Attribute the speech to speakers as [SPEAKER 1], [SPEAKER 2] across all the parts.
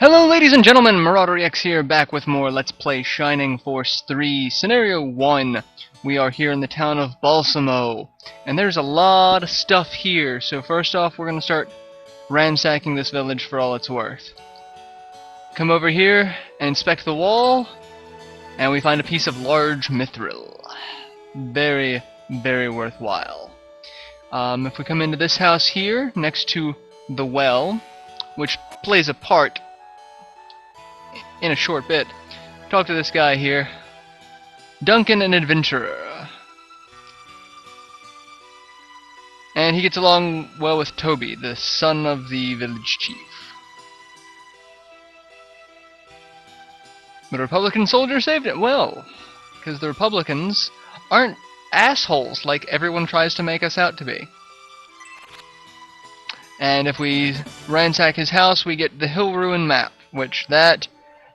[SPEAKER 1] Hello ladies and gentlemen, MarauderEX here, back with more Let's Play Shining Force 3, Scenario 1. We are here in the town of Balsamo, and there's a lot of stuff here, so first off we're going to start ransacking this village for all it's worth. Come over here and inspect the wall, and we find a piece of large mithril. Very, very worthwhile. If we come into this house here, next to the well, which plays a part in a short bit, talk to this guy here. Duncan, an adventurer. And he gets along well with Toby, the son of the village chief. But a Republican soldier saved it. Well, because the Republicans aren't assholes like everyone tries to make us out to be. And if we ransack his house, we get the Hill Ruin map, which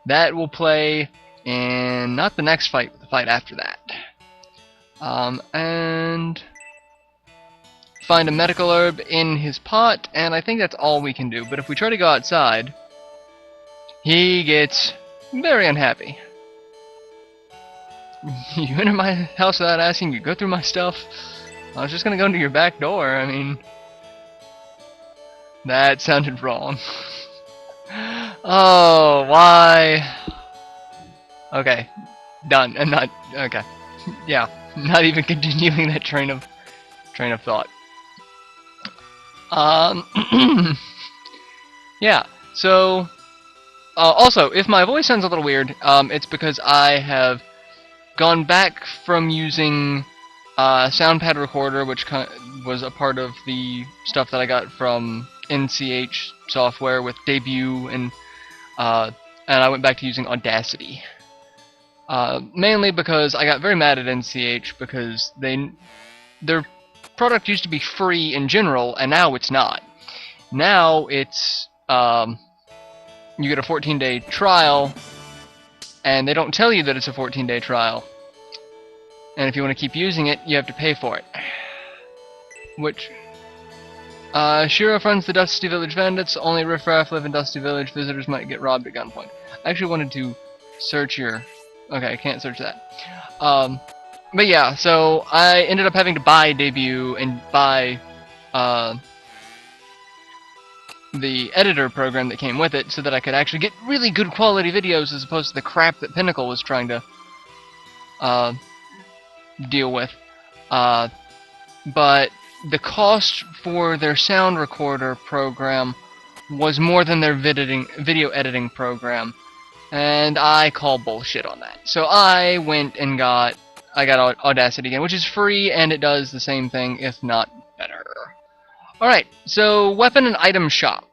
[SPEAKER 1] that will play in not the next fight, but the fight after that. And find a medical herb in his pot, and I think that's all we can do. But if we try to go outside, he gets very unhappy. You enter my house without asking, you go through my stuff. I was just gonna go into your back door. I mean, that sounded wrong. Oh, why? Okay, done. And not okay. Yeah, not even continuing that train of thought. Yeah. So, also, if my voice sounds a little weird, it's because I have gone back from using SoundPad Recorder, which was a part of the stuff that I got from NCH software with Debut, and I went back to using Audacity. Mainly because I got very mad at NCH because their product used to be free in general, and now it's not. Now it's you get a 14-day trial, and they don't tell you that it's a 14-day trial. And if you want to keep using it, you have to pay for it. Which Shiro runs the Dusty Village Bandits. Only riffraff live in Dusty Village. Visitors might get robbed at gunpoint. I actually wanted to search your... Okay, I can't search that. But yeah, so I ended up having to buy Debut and buy the editor program that came with it so that I could actually get really good quality videos as opposed to the crap that Pinnacle was trying to deal with. But the cost for their sound recorder program was more than their video editing program, and I call bullshit on that. So I went and got Audacity again, which is free, and it does the same thing, if not better. Alright, so weapon and item shop.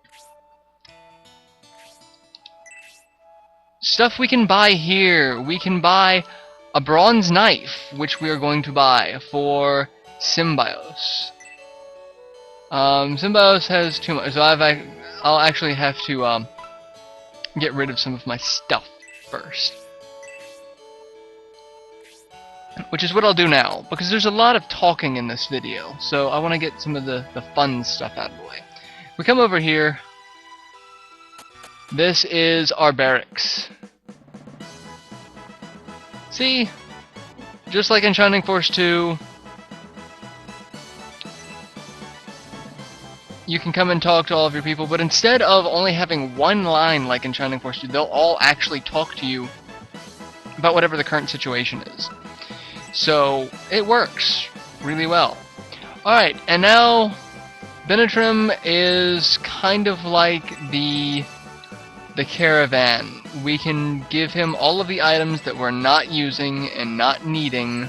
[SPEAKER 1] Stuff we can buy here. We can buy a bronze knife, which we are going to buy for Symbios. Symbios has too much, so I'll actually have to get rid of some of my stuff first. Which is what I'll do now, because there's a lot of talking in this video, so I want to get some of the fun stuff out of the way. We come over here. This is our barracks. See? Just like in Shining Force 2, you can come and talk to all of your people, but instead of only having one line like in Shining Force 2, they'll all actually talk to you about whatever the current situation is. So, it works really well. Alright, and now Benetrim is kind of like the caravan. We can give him all of the items that we're not using and not needing.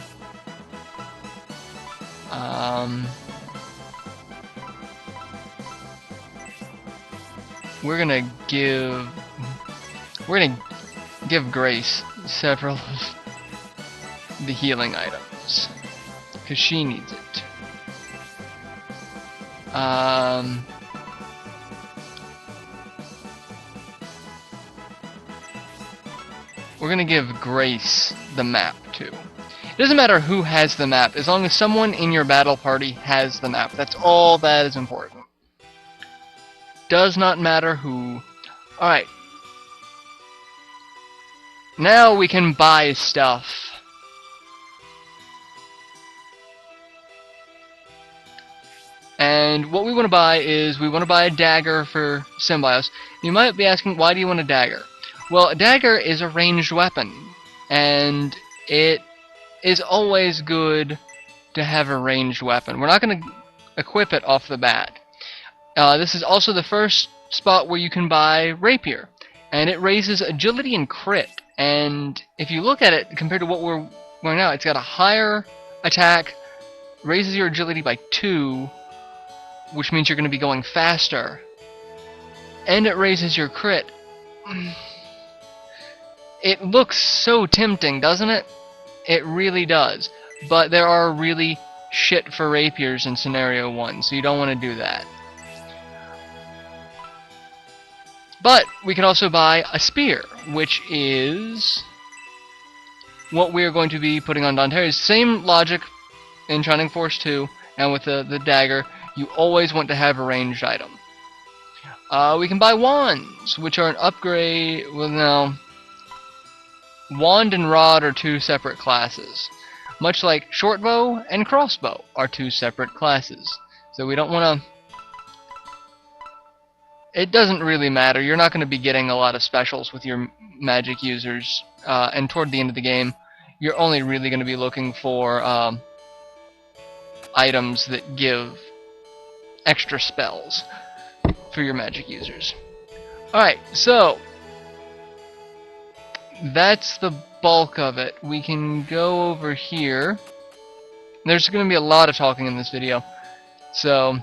[SPEAKER 1] We're gonna give Grace several of the healing items, because she needs it. We're gonna give Grace the map too. It doesn't matter who has the map, as long as someone in your battle party has the map. That's all that is important. Does not matter who. Alright, Now we can buy stuff. And what we want to buy is, we want to buy a dagger for Symbios. You might be asking, why do you want a dagger? Well, a dagger is a ranged weapon, and it is always good to have a ranged weapon. We're not going to equip it off the bat. This is also the first spot where you can buy Rapier, and it raises agility and crit. And if you look at it compared to what we're wearing now, it's got a higher attack, raises your agility by 2, which means you're going to be going faster, and it raises your crit. It looks so tempting, doesn't it? It really does. But there are really shit for rapiers in Scenario 1, so you don't want to do that. But we can also buy a spear, which is what we're going to be putting on Danteri's. Same logic in Shining Force 2, and with the dagger, you always want to have a ranged item. We can buy wands, which are an upgrade. Well, no. Wand and rod are 2 separate classes. Much like shortbow and crossbow are 2 separate classes. So we don't want to... It doesn't really matter. You're not going to be getting a lot of specials with your magic users. And toward the end of the game, you're only really going to be looking for items that give extra spells for your magic users. Alright, so that's the bulk of it. We can go over here. There's going to be a lot of talking in this video. So,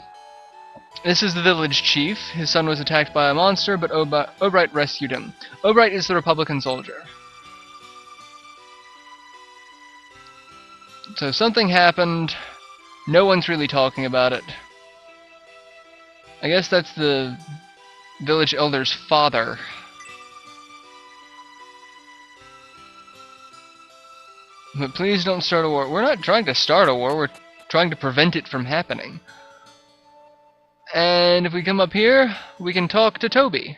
[SPEAKER 1] this is the village chief. His son was attacked by a monster, but Oright rescued him. Oright is the Republican soldier. So something happened. No one's really talking about it. I guess that's the village elder's father. But please don't start a war. We're not trying to start a war, we're trying to prevent it from happening. And if we come up here, we can talk to Toby.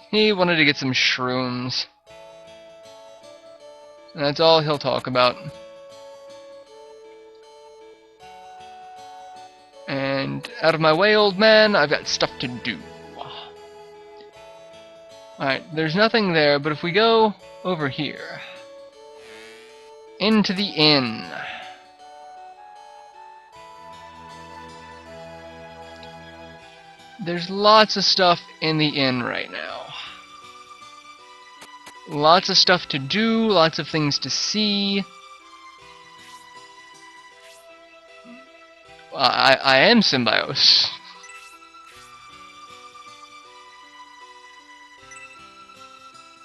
[SPEAKER 1] He wanted to get some shrooms. And that's all he'll talk about. And out of my way, old man, I've got stuff to do. Alright, there's nothing there, but if we go over here, into the inn. There's lots of stuff in the inn right now. Lots of stuff to do, lots of things to see. I am Symbios.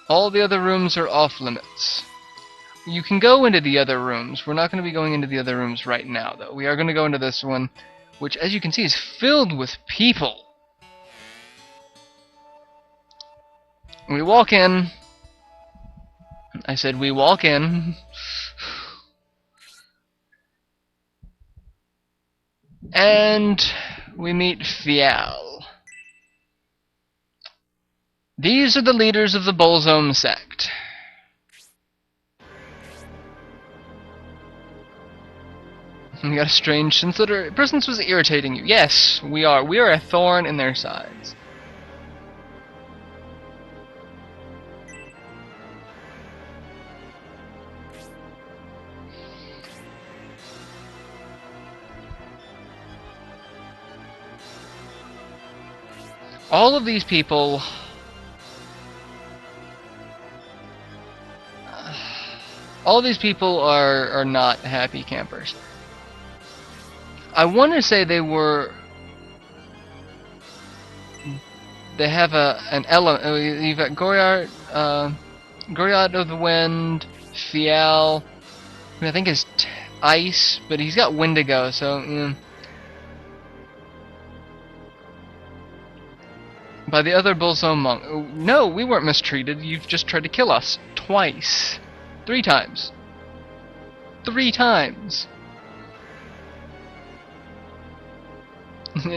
[SPEAKER 1] All the other rooms are off limits. You can go into the other rooms. We're not going to be going into the other rooms right now, though. We are going to go into this one, which, as you can see, is filled with people. We walk in. I said we walk in. And we meet Fial. These are the leaders of the Balsamo sect. We got a strange sense that our presence was irritating you. Yes, we are. We are a thorn in their sides. All of these people are not happy campers. I want to say they have an element. You've got Goriard of the Wind, Fial, who I think is ice, but he's got Wendigo, so. By the other Balsamo monk. No, we weren't mistreated. You've just tried to kill us. Twice. 3 times. 3 times.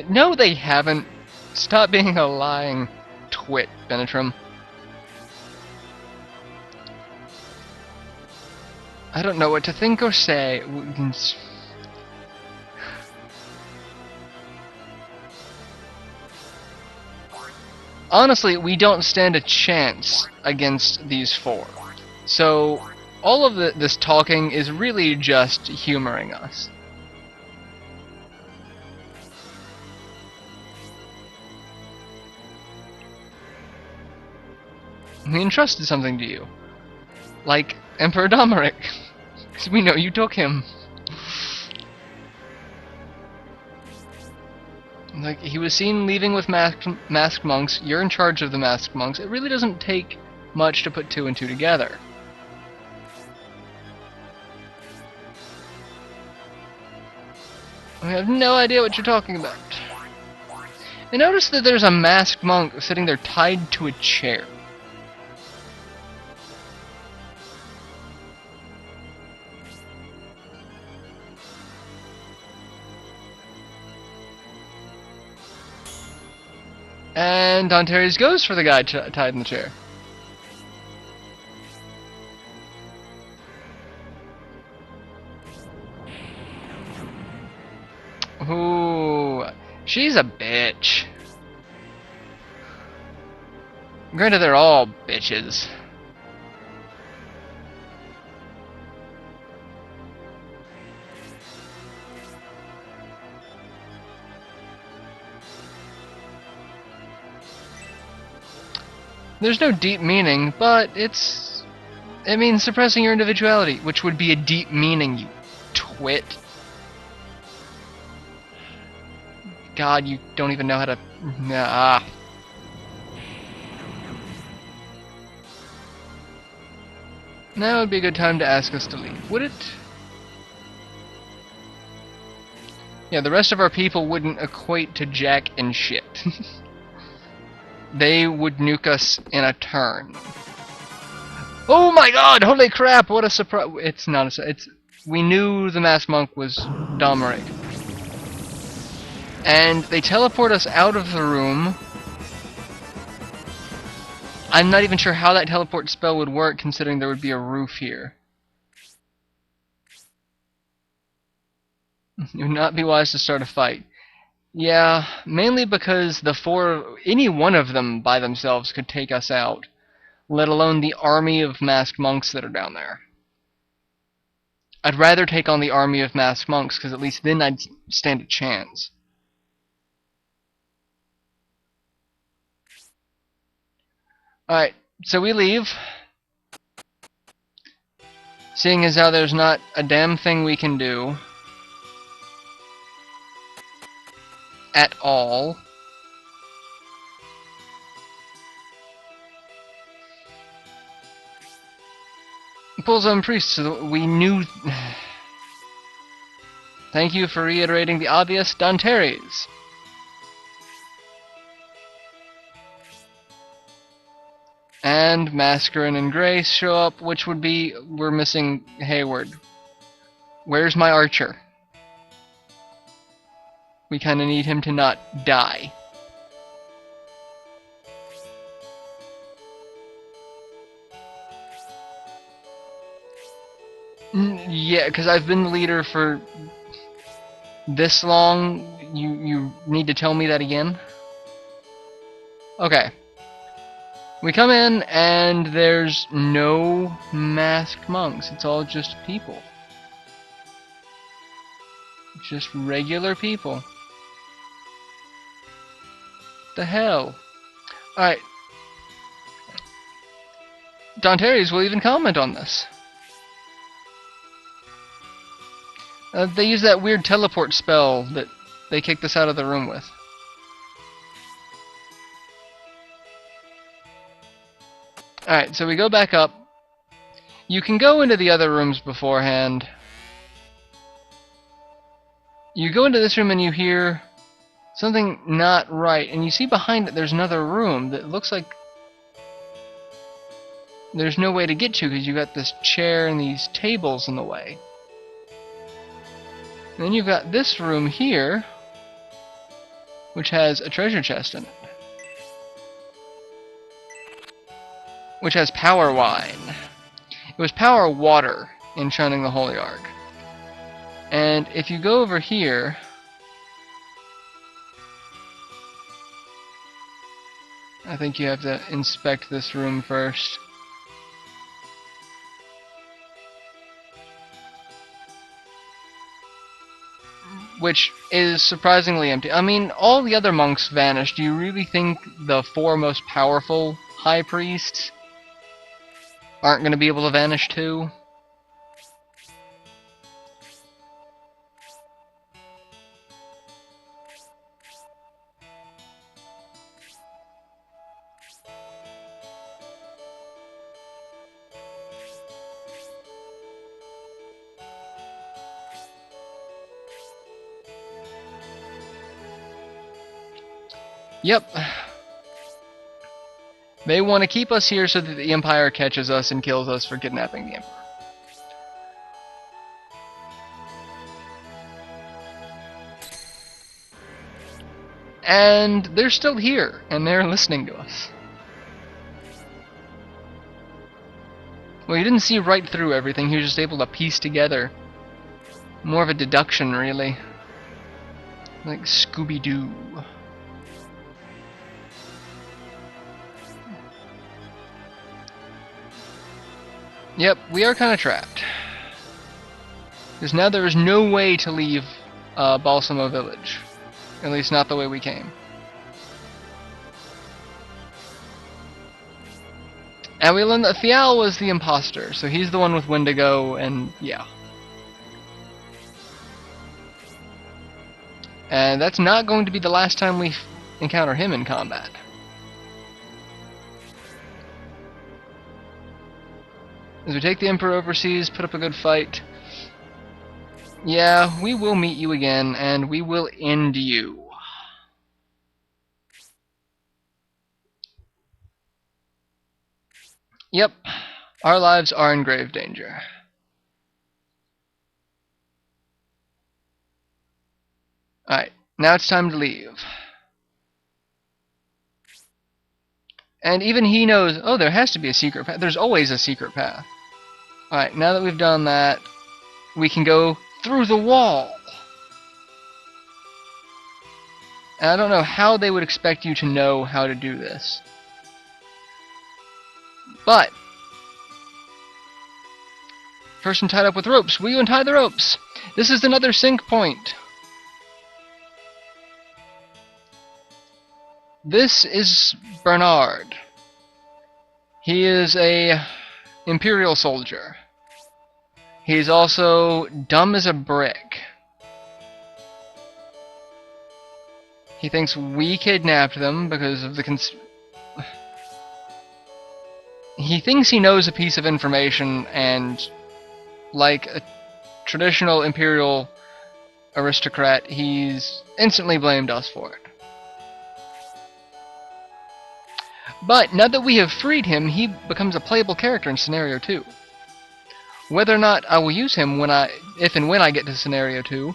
[SPEAKER 1] No, they haven't. Stop being a lying twit, Benetrim. I don't know what to think or say. Honestly, we don't stand a chance against these four. So, all of this talking is really just humoring us. We entrusted something to you. Like Emperor Domeric. Because we know you took him. Like, he was seen leaving with masked monks. You're in charge of the masked monks. It really doesn't take much to put two and two together. I have no idea what you're talking about. I noticed that there's a masked monk sitting there tied to a chair. And Danteres goes for the guy tied in the chair. Ooh, she's a bitch. Granted, they're all bitches. There's no deep meaning, but it means suppressing your individuality, which would be a deep meaning, you twit. God, you don't even know how to... Ah. Now would be a good time to ask us to leave, would it? Yeah, the rest of our people wouldn't equate to jack and shit. They would nuke us in a turn. Oh my god! Holy crap! What a surprise! It's not a... We knew the masked monk was Domeric. And they teleport us out of the room. I'm not even sure how that teleport spell would work, considering there would be a roof here. It would not be wise to start a fight. Yeah, mainly because any one of them by themselves could take us out, let alone the army of masked monks that are down there. I'd rather take on the army of masked monks, because at least then I'd stand a chance. Alright, so we leave. Seeing as how there's not a damn thing we can do. At all. Bullsome Priest, so we knew... Thank you for reiterating the obvious, Danteres. And Mascarin and Grace show up, which would be... We're missing Hayward. Where's my archer? We kinda need him to not die. Yeah, because I've been the leader for this long. You need to tell me that again? Okay. We come in, and there's no masked monks. It's all just people. Just regular people. The hell? Alright. Danteres will even comment on this. They use that weird teleport spell that they kicked us out of the room with. Alright, so we go back up. You can go into the other rooms beforehand. You go into this room and you hear something not right, and you see behind it there's another room that looks like there's no way to get to because you got this chair and these tables in the way. And then you've got this room here, which has a treasure chest in it. which has power wine. It was power water in Shining the Holy Ark. And if you go over here, I think you have to inspect this room first. Which is surprisingly empty. I mean, all the other monks vanished. Do you really think the 4 most powerful high priests aren't going to be able to vanish too? Yep. They want to keep us here so that the Empire catches us and kills us for kidnapping the Emperor. And they're still here, and they're listening to us. Well, he didn't see right through everything, he was just able to piece together. More of a deduction, really. Like Scooby-Doo. Yep, we are kind of trapped. Because now there is no way to leave Balsamo Village. At least not the way we came. And we learned that Fial was the imposter, so he's the one with Wendigo, and yeah. And that's not going to be the last time we encounter him in combat. As we take the Emperor overseas, put up a good fight. Yeah, we will meet you again, and we will end you. Yep, our lives are in grave danger. Alright, now it's time to leave. And even he knows, oh, there has to be a secret path. There's always a secret path. Alright, now that we've done that, we can go through the wall. And I don't know how they would expect you to know how to do this. But, person tied up with ropes. Will you untie the ropes? This is another sync point. This is Bernard. He is a Imperial soldier. He's also dumb as a brick. He thinks we kidnapped them because of the he thinks he knows a piece of information, and like a traditional Imperial aristocrat, he's instantly blamed us for it. But now that we have freed him, he becomes a playable character in Scenario 2. Whether or not I will use him if and when I get to Scenario 2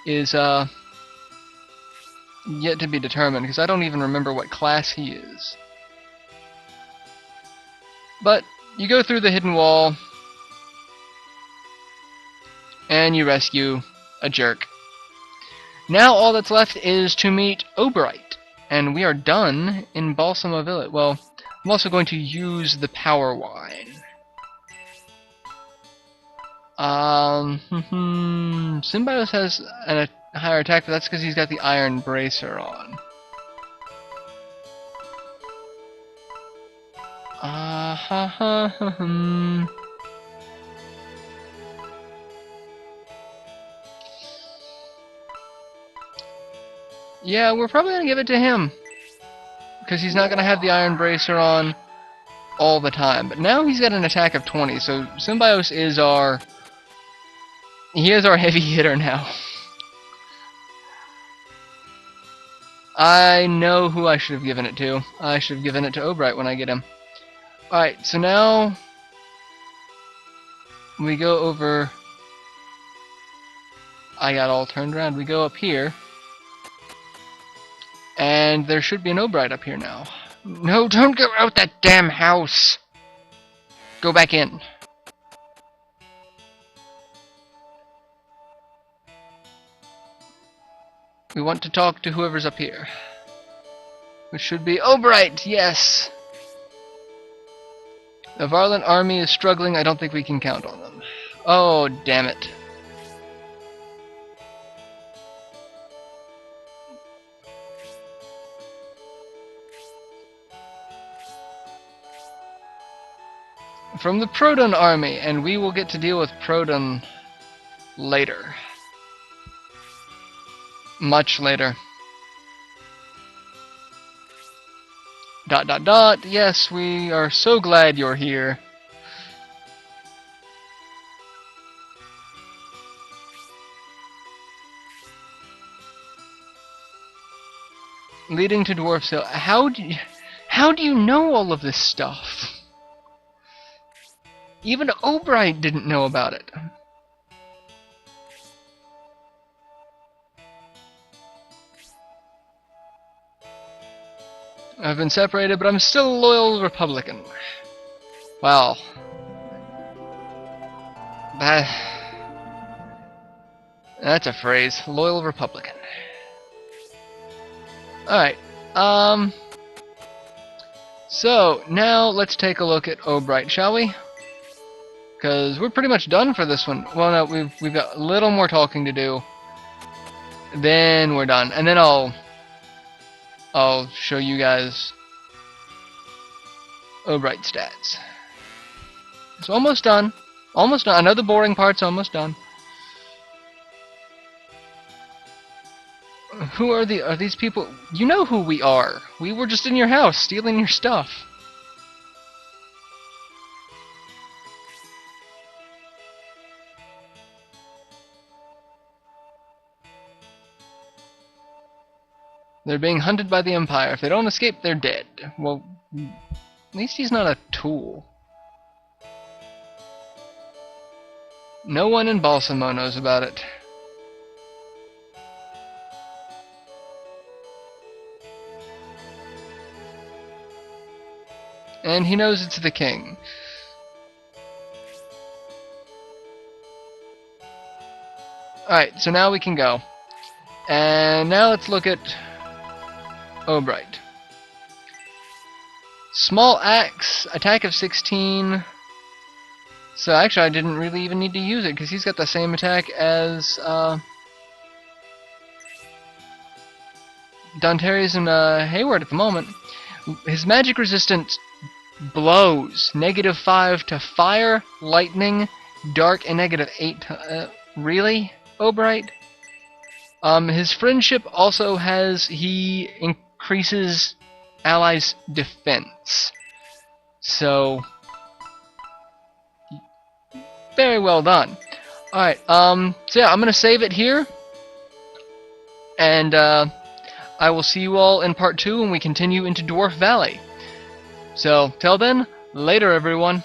[SPEAKER 1] is yet to be determined, because I don't even remember what class he is. But you go through the hidden wall, and you rescue a jerk. Now all that's left is to meet Oright, and we are done in Balsamo Village. Well, I'm also going to use the power wine. Symbiote has a higher attack, but that's because he's got the iron bracer on. Yeah, we're probably gonna give it to him, because he's not gonna have the iron bracer on all the time. But now he's got an attack of 20, so Symbiote is our heavy hitter now. I know who I should have given it to. I should have given it to Oright when I get him. Alright, so now we go over. I got all turned around. We go up here. And there should be an Oright up here now. No, don't go out that damn house! Go back in. We want to talk to whoever's up here. Which should be Oright, yes! The Varlin army is struggling. I don't think we can count on them. Oh, damn it. From the Proton army, and we will get to deal with Proton later. Much later. ... Yes, we are so glad you're here. Leading to Dwarf's Hill. How do you know all of this stuff? Even Oright didn't know about it. I've been separated, but I'm still a loyal Republican. Wow. That's a phrase. Loyal Republican. Alright. So, now let's take a look at Oright, shall we? Because we're pretty much done for this one. Well, no, we've got a little more talking to do. Then we're done. And then I'll show you guys Oright stats. It's almost done. Almost done. I know the boring part's almost done. Who are these people? You know who we are. We were just in your house stealing your stuff. They're being hunted by the Empire. If they don't escape, they're dead. Well, at least he's not a tool. No one in Balsamo knows about it. And he knows it's the king. Alright, so now we can go. And now let's look at Oright. Small axe, attack of 16. So actually I didn't really even need to use it because he's got the same attack as Dantarius and Hayward at the moment. His magic resistance blows. -5 to fire, lightning, dark, and -8 to... really? Oright? His friendship also has... he increases allies' defense. So... very well done. Alright, so yeah, I'm gonna save it here. And, I will see you all in part 2 when we continue into Dwarf Valley. So, till then, later everyone.